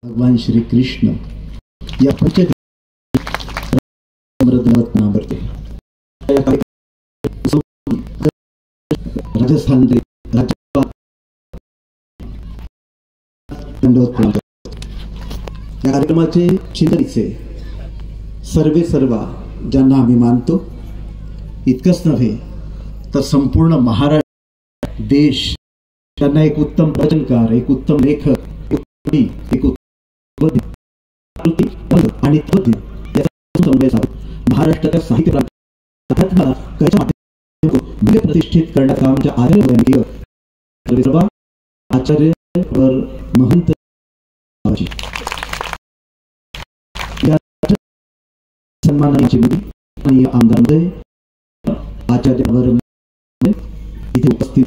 भगवान श्री कृष्ण या राजस्थान या कार्यक्रमाचे चिंतनीचे सर्वा ज्यांना आम्ही मानतो, इतकंच नव्हे तर संपूर्ण महाराष्ट्र देश त्यांना एक उत्तम वचनकार, एक उत्तम लेखक, एक उत्तम आणि महाराष्ट्राच्या साहित्य प्रतिष्ठित करण्याचं आमच्या आदरणीय आचार्य महंत सन्मानाची मुली आमदार महोदय, आचार्य इथे उपस्थित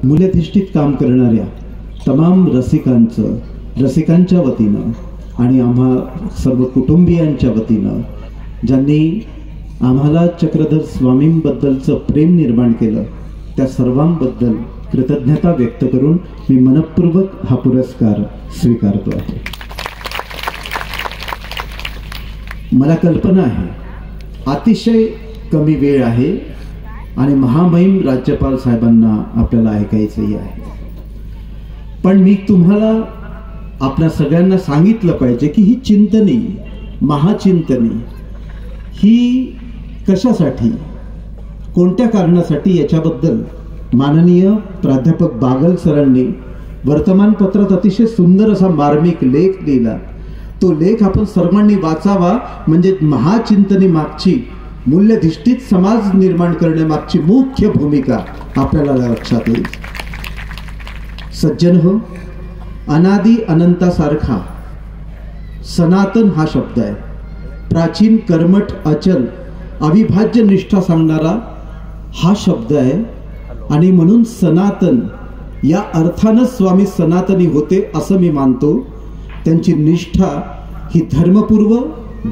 मूल्याधिष्ठित काम करणाऱ्या तमाम रसिकांच्या वतीनं आणि आम्हा सर्व कुटुंबियांच्या वतीनं ज्यांनी आम्हाला चक्रधर स्वामींबद्दलचं प्रेम निर्माण केलं, त्या सर्वांबद्दल कृतज्ञता व्यक्त करून मी मनपूर्वक हा पुरस्कार स्वीकारतो आहे. मला कल्पना आहे अतिशय कमी वेळ आहे आणि महामहिम राज्यपाल साहेबांना आपल्याला ऐकायचंही आहे, पण मी तुम्हाला आपल्या सगळ्यांना सांगितलं पाहिजे की ही चिंतनी, महाचिंतनी ही कशासाठी, कोणत्या कारणासाठी, याच्याबद्दल माननीय प्राध्यापक बागल सरांनी वर्तमानपत्रात अतिशय सुंदर असा मार्मिक लेख लिहिला. तो लेख आपण सर्वांनी वाचावा, म्हणजे महाचिंतनी मागची, मूल्याधिष्ठित समाज निर्माण करण्यामागची मुख्य भूमिका आपल्याला लक्षात येईल. सज्जन हो, अनादि अनंतासारखा सनातन हा शब्द आहे. प्राचीन, कर्मठ, अचल, अविभाज्य निष्ठा सांगणारा हा शब्द आहे आणि म्हणून सनातन या अर्थानं स्वामी सनातनी होते असं मी मानतो. त्यांची निष्ठा ही धर्मपूर्व,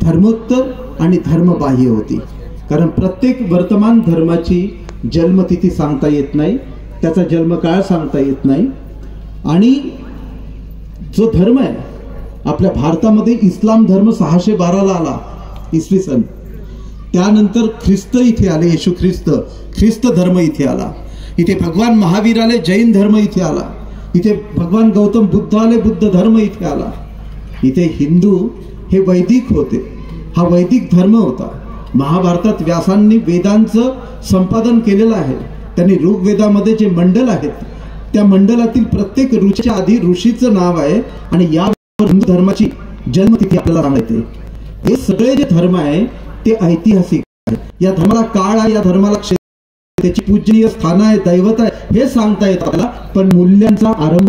धर्मोत्तर आणि धर्मबाह्य होती. कारण प्रत्येक वर्तमान धर्माची जन्मतिथी सांगता येत नाही, त्याचा जन्मकाळ सांगता येत नाही. आणि जो धर्म आहे आपल्या भारतामध्ये, इस्लाम धर्म 612 आला इसवी सन. त्यानंतर ख्रिस्त इथे आले, येशू ख्रिस्त धर्म इथे आला. इथे भगवान महावीर आले, जैन धर्म इथे आला. इथे भगवान गौतम बुद्ध आले, बुद्ध धर्म इथे आला. इथे हिंदू हे वैदिक होते, हा वैदिक धर्म होता. महाभारतात व्यासांनी वेदांचं संपादन केलेलं आहे. त्यांनी ऋग्वेदामध्ये जे मंडल आहेत, त्या मंडलातील प्रत्येक ऋषीच्या आधी ऋषीचं नाव आहे आणि या हिंदू धर्माची जन्मतिथी आपल्याला सांगते. हे सगळे जे धर्म आहे ते ऐतिहासिक आहे. या धर्माला काळ आहे, या धर्माला क्षेत्र, त्याची पूजनीय स्थान आहे, दैवत आहे, हे सांगता येत आपल्याला. पण मूल्यांचा आरंभ,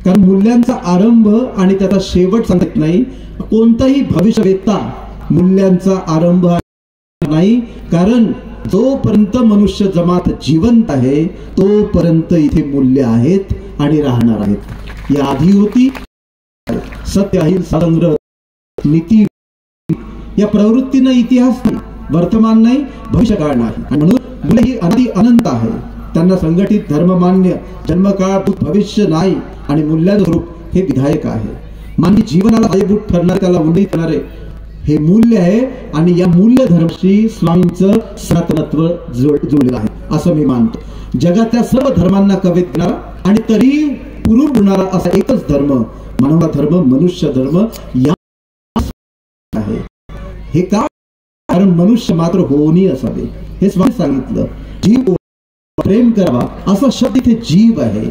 कारण मूल्यांचा आरंभ आणि त्याचा शेवट सांगत नाही. कोणताही भविष्यवेत्ता मूल्यांचा आरंभ नाही, कारण जोपर्यंत मनुष्य जमात जिवंत आहे तोपर्यंत इथे मूल्य आहेत आणि राहणार आहेत. या आधी होती सत्य, अहिंसा, संग्रह, नीती, या प्रवृत्तीनं इतिहास नाही, वर्तमान नाही, भविष्यकाळ नाही. आणि म्हणून मूल्य ही अनादि अनंत आहे. त्यांना संघटित, धर्ममान्य, जन्मकाळ, भविष्य नाही आणि मूल्याचं स्वरूप हे विधायक आहे. मानवी जीवनाला पायाभूत ठरणारे, त्याला उन्नत करणारे हे मूल्य आहे. आणि या मूल्य धर्माशी स्वामींचं सनातनत्व जोडलेलं आहे असं मी मानतो. जगातल्या सर्व धर्मांना कवेत देणारा आणि तरी पुरून उडणारा असा एकच धर्म, मानव धर्म, मनुष्य धर्म या आहे. हे का? कारण मनुष्य मात्र होऊनी असावे, हे स्वामी सांगितलं. जीव प्रेम करावा असा शब्द इथे जीव आहे.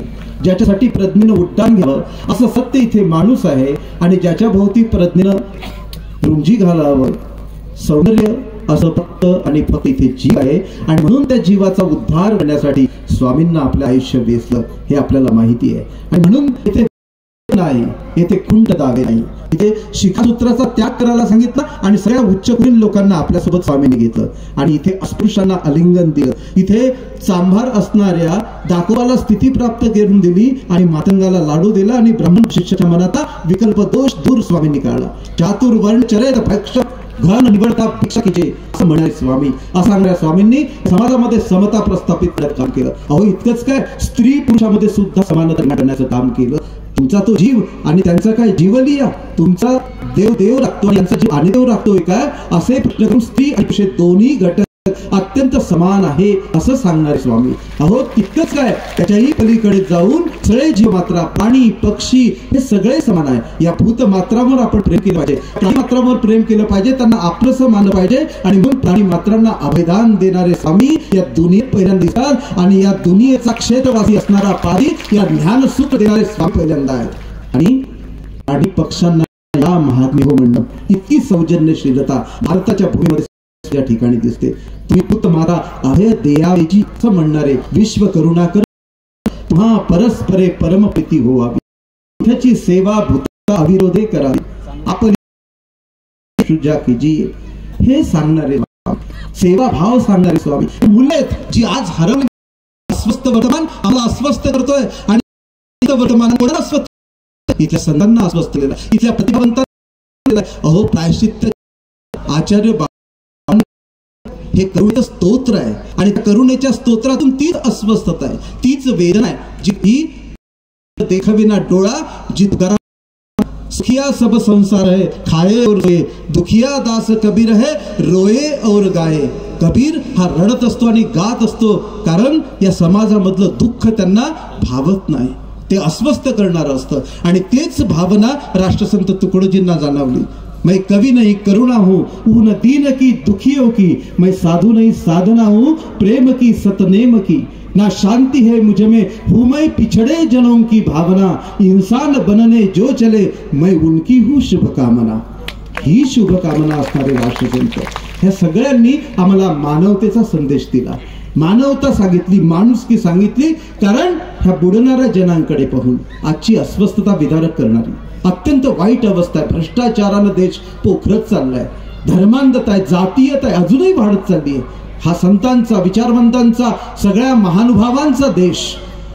ज्याच्यासाठी प्रज्ञेनं उड्डाण घ्यावं असं सत्य इथे माणूस आहे. आणि ज्याच्या भोवती प्रज्ञेनं रुंजी घालावं, सौंदर्य, असं फक्त आणि फक्त इथे जीव आहे. आणि म्हणून त्या जीवाचा उद्धार करण्यासाठी स्वामींना आपलं आयुष्य वेचलं हे आपल्याला माहिती आहे. आणि म्हणून इथे नाही, येथे खुंट दावे नाही, इथे शिखासूत्राचा त्याग करायला सांगितलं आणि सगळ्या उच्चकुलीन लोकांना आपल्यासोबत स्वामींनी घेतलं. आणि इथे अस्पृश्यांना आलिंगन दिलं. इथे चांभार असणाऱ्या दाखवाला स्थिती प्राप्त करून दिली आणि मातंगाला लाडू दिला आणि ब्राह्मण शिष्याच्या मनाचा विकल्प दोष दूर स्वामींनी काढला. चातुर्वर्ण चरेत भक्ष घर निवडता भिक्षा कीजे असं म्हणाले स्वामी. असं सांगणाऱ्या स्वामींनी समाजामध्ये समता प्रस्थापित करत काम केलं. अहो इतकंच काय, स्त्री पुरुषामध्ये सुद्धा समानता करण्याचं काम केलं. तुमचा तो जीव आणि त्यांचा काय जीवलिया, तुमचा देव देव राखतो आणि त्यांचा जीव आणि देव राखतोय काय, असे प्रश्न करून स्त्री आणि पुरुष दोन्ही घटक अत्यंत समान आहे असं सांगणारे स्वामी. अहो तितकंच काय, त्याच्याही पलीकडे जाऊन सगळे जीव मात्रा, प्राणी पक्षी हे सगळे समान आहे. या भूत मात्रांवर आपण प्रेम केलं पाहिजे, प्राणी मात्रांवर प्रेम केलं पाहिजे, त्यांना आपलंसं मानलं पाहिजे. आणि म्हणून प्राणी मात्रांना अभयदान देणारे स्वामी या दुनियेत पहिल्यांदा दिसतात. आणि या दुनियेचा क्षेत्रवासी असणारा पारी या ज्ञान सुख देणारे स्वामी पहिल्यांदा आहेत. आणि प्राणी पक्षांना या महात्म्य हो म्हणणं, इतकी सौजन्यशीलता भारताच्या भूमीमध्ये या ठिकाणी दिसते. तुम्ही पुत माता अभय देयावेची असं म्हणणारे विश्व करुणाकर तुम्हा परस्परे परमप्रीती होवावी, त्याची सेवा भूत अविरोधे करावी, आपण शुजा कीजिए हे सांगणारे सेवा भाव सांगणारे स्वामी. मूल्य जी आज हरवली, अस्वस्थ वर्तमान आम्हाला अस्वस्थ करतोय आणि वर्तमान कोणाला अस्वस्थ, इथल्या संतांना अस्वस्थ केलेला, इथल्या प्रतिभावंतांना. अहो प्रायश्चित्त आचार्य हे करुणेचं स्तोत्र आहे आणि करुणेच्या स्तोत्रातून तीच अस्वस्थता आहे, तीच वेदना आहे जी ही देखविना डोळा जित गरा सुखिया सब संसार है खाए और रोए, दुखिया दास कबीर है रोए और गाए. कबीर हा रडत असतो आणि गात असतो, कारण या समाजामधलं दुःख त्यांना भावत नाही, ते अस्वस्थ करणारं असतं. आणि तेच भावना राष्ट्रसंत तुकडोजींना जाणवली. मैं कवि नहीं करुणा हूँ उन दीन की दुखियों की, मैं साधु नहीं साधना हूँ प्रेम की सतनेम की, ना शांति है मुझ में हूँ मैं पिछड़े जनों की भावना, इंसान बनने जो चले मैं उनकी हूँ शुभकामना. ही शुभकामना असणारे राष्ट्रसंत ह्या सगळ्यांनी आम्हाला मानवतेचा संदेश दिला, मानवता सांगितली, माणुसकी सांगितली. कारण ह्या बुडणाऱ्या जनांकडे पाहून आजची अस्वस्थता विदारक करणारी अत्यंत वाईट अवस्था आहे. भ्रष्टाचारानं देश पोखरत चाललाय, धर्मांधता आहे, जातीयता आहे अजूनही वाढत चालली आहे. हा संतांचा, विचारवंतांचा, सगळ्या महानुभावांचा देश.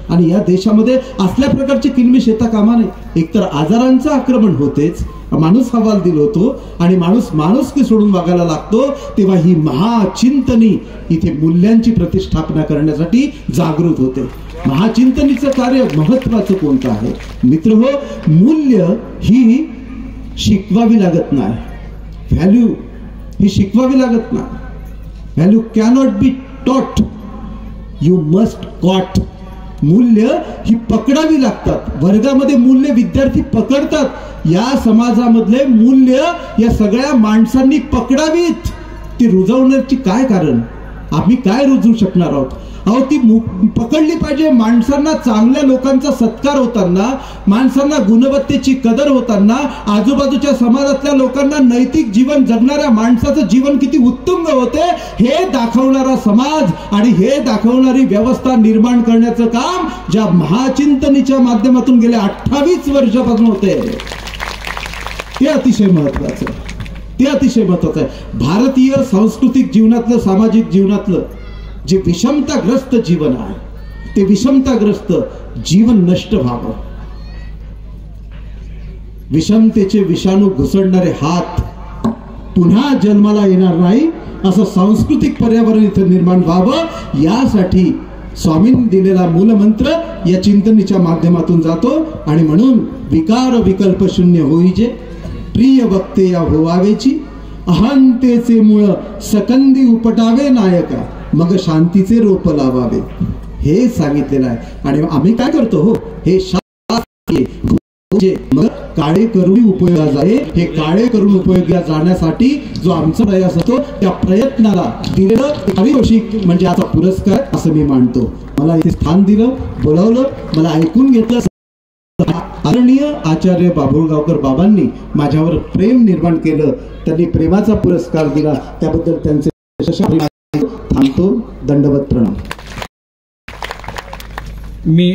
आणि या देशामध्ये असल्या प्रकारचे किलमिश येता कामा नये. एकतर आजारांचं आक्रमण होतेच, माणूस हवाल दिलो होतो आणि माणूस माणुसकी सोडून वागायला लागतो, तेव्हा ही महाचिंतनी इथे मूल्यांची प्रतिष्ठापना करण्यासाठी जागृत होते. महाचिंतनीचं कार्य महत्वाचं कोणतं आहे मित्र हो, मूल्य ही शिकवावी लागत नाही, व्हॅल्यू ही शिकवावी लागत नाही. Value cannot be taught, you must cot. मूल्य ही पकडावी लागतात. वर्गामध्ये मूल्य विद्यार्थी पकडतात, या समाजामधले मूल्य या सगळ्या माणसांनी पकडावीत. ती रुजवण्याची काय कारण, आम्ही काय रुजवू शकणार आहोत. अहो ती पकडली पाहिजे. माणसांना चांगल्या लोकांचा सत्कार होताना, माणसांना गुणवत्तेची कदर होताना, आजूबाजूच्या समाजातल्या लोकांना नैतिक जीवन जगणाऱ्या माणसाचं जीवन किती उत्तुंग होते हे दाखवणारा समाज आणि हे दाखवणारी व्यवस्था निर्माण करण्याचं काम ज्या महाचिंतनीच्या माध्यमातून गेल्या 28 वर्षापासून होते, ते अतिशय महत्वाचं आहे. ते अतिशय महत्वाचं आहे. भारतीय सांस्कृतिक जीवनातलं, सामाजिक जीवनातलं जे विषमताग्रस्त जीवन आहे, ते विषमताग्रस्त जीवन नष्ट व्हावं. विषमतेचे विषाणू घुसळणारे हात पुन्हा जन्माला येणार नाही असं सांस्कृतिक पर्यावरण इथं निर्माण व्हावं, यासाठी स्वामींनी दिलेला मूलमंत्र या चिंतनीच्या माध्यमातून जातो. आणि म्हणून विकार विकल्प शून्य होईजे, प्रिय वक्ते या होवावेची, अहंतेचे मूळ सकंदी उपटावे नायका, मग शांतीचे रोप लावावे, हे सांगितलेलं आहे. आणि आम्ही काय करतो हो, हे मग काळे करून उपयोगा जाणे, हे काळे करून उपयोगा जाण्यासाठी जो आमचा प्रयास असतो, त्या प्रयत्नाला दिलेलं पारितोषिक म्हणजे याचा पुरस्कार असं मी मानतो. मला इथे स्थान दिलं, बोलावलं, मला ऐकून घेतलं. आदरणीय आचार्य बाभुळगावकर बाबांनी माझ्यावर प्रेम निर्माण केलं, त्यांनी प्रेमाचा पुरस्कार दिला, त्याबद्दल त्यांचे थांबतो. दंडवत प्रणाम. मी